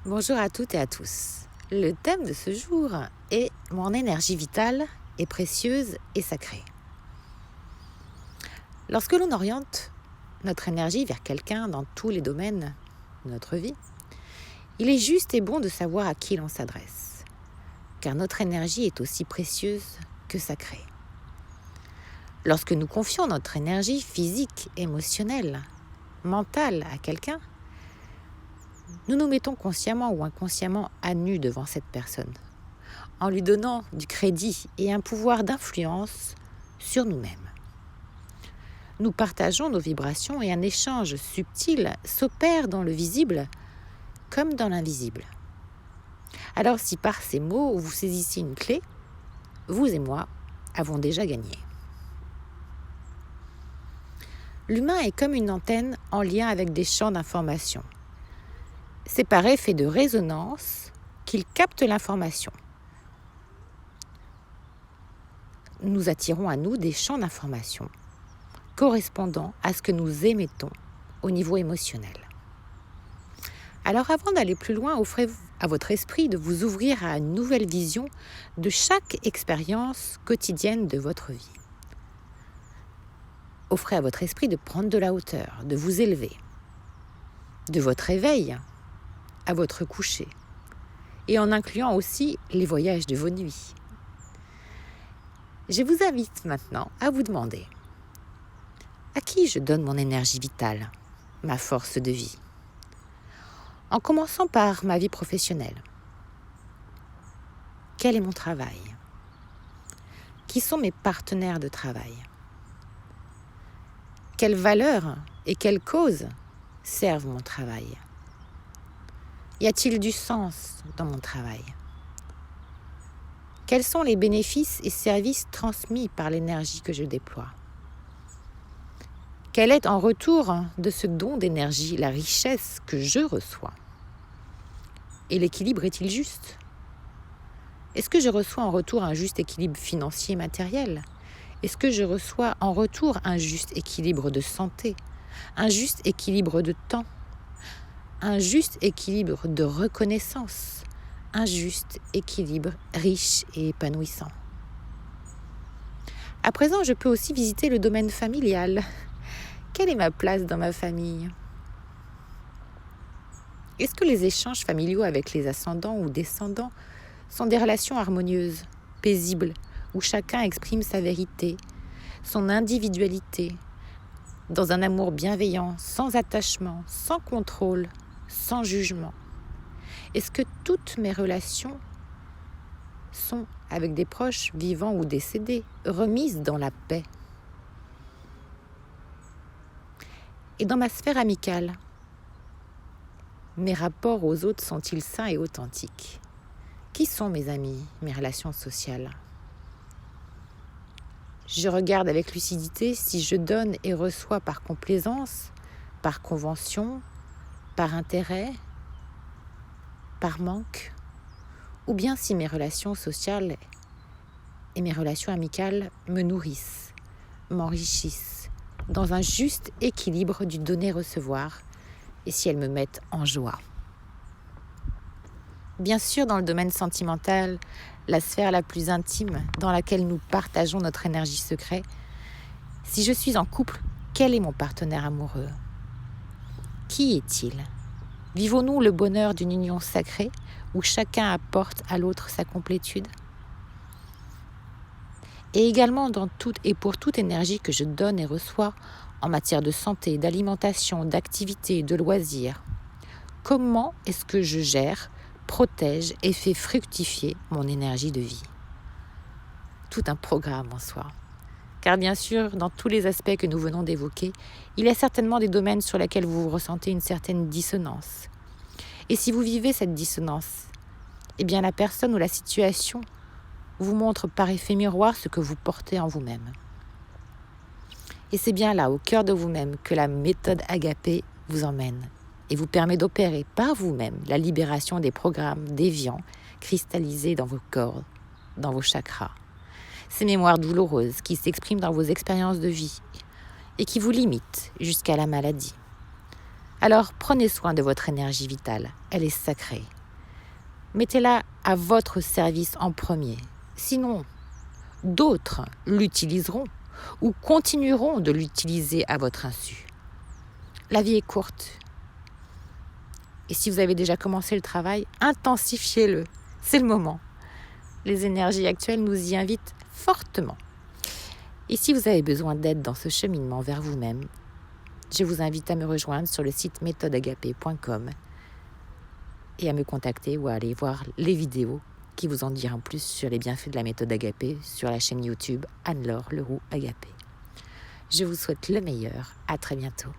Bonjour à toutes et à tous. Le thème de ce jour est « Mon énergie vitale est précieuse et sacrée ». Lorsque l'on oriente notre énergie vers quelqu'un dans tous les domaines de notre vie, il est juste et bon de savoir à qui l'on s'adresse, car notre énergie est aussi précieuse que sacrée. Lorsque nous confions notre énergie physique, émotionnelle, mentale à quelqu'un, nous nous mettons consciemment ou inconsciemment à nu devant cette personne, en lui donnant du crédit et un pouvoir d'influence sur nous-mêmes. Nous partageons nos vibrations et un échange subtil s'opère dans le visible comme dans l'invisible. Alors si par ces mots vous saisissez une clé, vous et moi avons déjà gagné. L'humain est comme une antenne en lien avec des champs d'information. C'est par effet de résonance qu'il capte l'information. Nous attirons à nous des champs d'information correspondant à ce que nous émettons au niveau émotionnel. Alors avant d'aller plus loin, offrez à votre esprit de vous ouvrir à une nouvelle vision de chaque expérience quotidienne de votre vie. Offrez à votre esprit de prendre de la hauteur, de vous élever, de votre réveil à votre coucher, et en incluant aussi les voyages de vos nuits. Je vous invite maintenant à vous demander à qui je donne mon énergie vitale, ma force de vie, en commençant par ma vie professionnelle. Quel est mon travail? Qui sont mes partenaires de travail? Quelles valeurs et quelles causes servent mon travail? Y a-t-il du sens dans mon travail? Quels sont les bénéfices et services transmis par l'énergie que je déploie? Quel est en retour de ce don d'énergie la richesse que je reçois? Et l'équilibre est-il juste? Est-ce que je reçois en retour un juste équilibre financier et matériel? Est-ce que je reçois en retour un juste équilibre de santé? Un juste équilibre de temps? Un juste équilibre de reconnaissance, un juste équilibre riche et épanouissant. À présent, je peux aussi visiter le domaine familial. Quelle est ma place dans ma famille? Est-ce que les échanges familiaux avec les ascendants ou descendants sont des relations harmonieuses, paisibles, où chacun exprime sa vérité, son individualité, dans un amour bienveillant, sans attachement, sans contrôle, sans jugement? Est-ce que toutes mes relations sont, avec des proches vivants ou décédés, remises dans la paix? Et dans ma sphère amicale, mes rapports aux autres sont-ils sains et authentiques? Qui sont mes amis, mes relations sociales? Je regarde avec lucidité si je donne et reçois par complaisance, par convention, par intérêt, par manque, ou bien si mes relations sociales et mes relations amicales me nourrissent, m'enrichissent, dans un juste équilibre du donner-recevoir, et si elles me mettent en joie. Bien sûr, dans le domaine sentimental, la sphère la plus intime dans laquelle nous partageons notre énergie secrète, si je suis en couple, quel est mon partenaire amoureux? Qui est-il? Vivons-nous le bonheur d'une union sacrée où chacun apporte à l'autre sa complétude? Et également pour toute énergie que je donne et reçois en matière de santé, d'alimentation, d'activité, de loisirs, comment est-ce que je gère, protège et fais fructifier mon énergie de vie? Tout un programme en soi. Car bien sûr, dans tous les aspects que nous venons d'évoquer, il y a certainement des domaines sur lesquels vous ressentez une certaine dissonance. Et si vous vivez cette dissonance, eh bien la personne ou la situation vous montre par effet miroir ce que vous portez en vous-même. Et c'est bien là, au cœur de vous-même, que la méthode Agapé vous emmène et vous permet d'opérer par vous-même la libération des programmes déviants cristallisés dans vos corps, dans vos chakras. Ces mémoires douloureuses qui s'expriment dans vos expériences de vie et qui vous limitent jusqu'à la maladie. Alors prenez soin de votre énergie vitale, elle est sacrée, Mettez-la à votre service en premier. Sinon, d'autres l'utiliseront ou continueront de l'utiliser à votre insu. La vie est courte. Et si vous avez déjà commencé le travail, intensifiez-le. C'est le moment. Les énergies actuelles nous y invitent fortement. Et si vous avez besoin d'aide dans ce cheminement vers vous-même, je vous invite à me rejoindre sur le site méthodeagapé.com et à me contacter ou à aller voir les vidéos qui vous en diront plus sur les bienfaits de la méthode Agapé sur la chaîne YouTube Anne-Laure Leroux Agapé. Je vous souhaite le meilleur. À très bientôt.